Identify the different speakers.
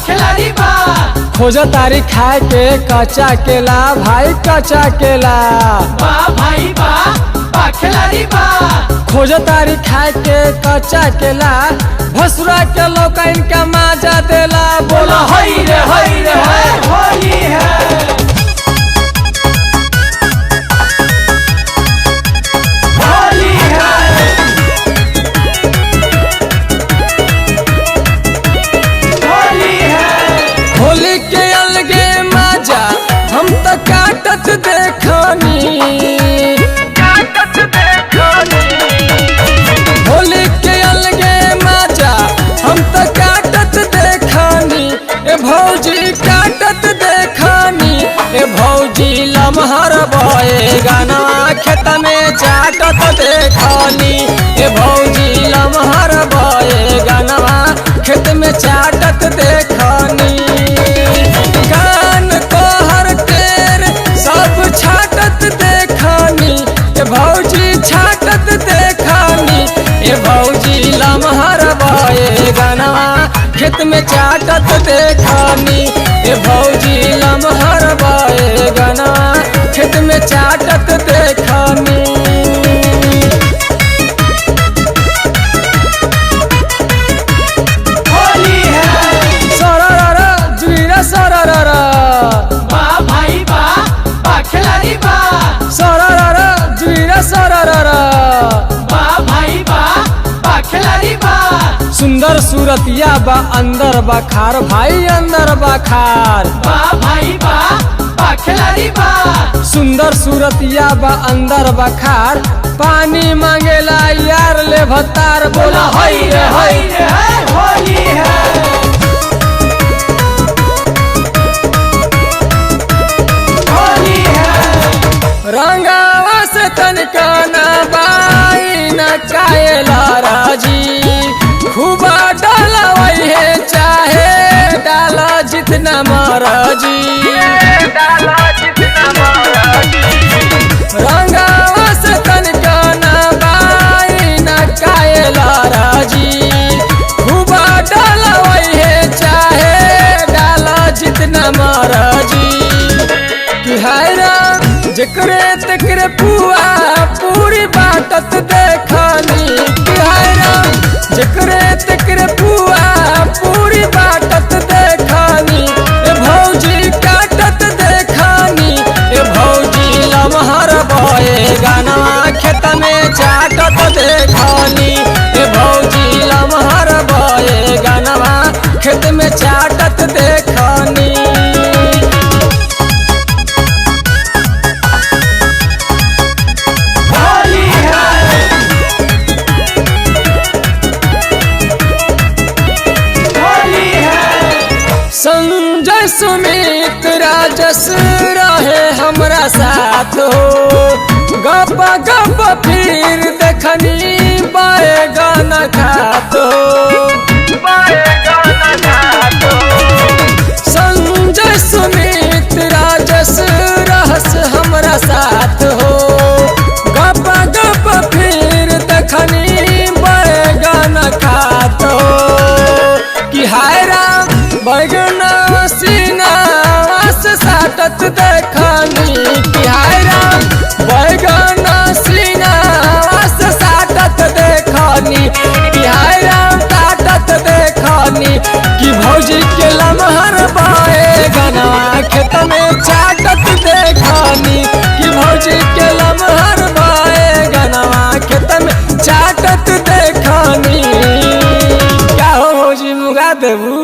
Speaker 1: खिलाड़ी बा।
Speaker 2: खोज तारी खाए के कच्चा केला भाई कच्चा केला
Speaker 1: बा भाई बा खिलाड़ी बा।
Speaker 2: खोज तारी खाए के कच्चा केला भसुरा के लौका इनका माजा देला बोला
Speaker 1: हई रे है होली है।
Speaker 2: होली के अलगे माजा हम तो काटत देखनी होली के अलगे माजा हम तो काटत देखनी ए भौजी काटत देखनी ए भौजी लमहर बए गाना खेत में चाटत देखनी ए भौजी लमहर बए गाना खेत में चाटत देखनी कान तोहर टेर सब छाटत देखनी ए भौजी छाटत देखनी ए भौजी लमहर बए गाना खेत में चाटत देखनी ए भौजी लमहर बए गाना खेत में चाटत देखनी। सुंदर सूरतिया बा अंदर बखार भाई अंदर बखार
Speaker 1: बा भाई बा खिलाड़ी बा।
Speaker 2: सुंदर सूरतिया बा अंदर बखार पानी मांगेला यार ले भतार बोला
Speaker 1: हई रे है होली है। होली है
Speaker 2: रंगावा से तनिका ना बाई न कायला राजी खूबा डाला वही है चाहे डाला जितना मरजी रंगावा से तनिका ना बाई न कायला राजी खूबा डाला वही है चाहे डाला जितना मरजी कि हैरा जकरे तकरे पुआ पूरी बाटत देखनी कि हैरा जकरे तकरे पुआ पूरी बाटत देखनी ए भौजी काटत देखनी ए भौजी लमहर बए गाना खेत में चाटत देखनी ए भौजी लमहर बए गाना खेत में चाटत देखनी। संजय सुमित राजस रहे हमरा साथ हो गप गप फिर देखनी बाए गाना खात हो संजय सुमित राजस रहस हमरा साथ हो गप गप फिर देखनी बाए गाना खात हो कि हाय राम बैगना सीना से साटत देखनी कि हाय राम बैगना सीना से साटत देखनी कि हाय राम काटत देखनी कि भौजी के लमहर बाए गाना खेत में चाटत देखनी कि भौजी के लमहर बाए गाना खेत में चाटत देखनी। क्या हो भौजी मुगा देबू।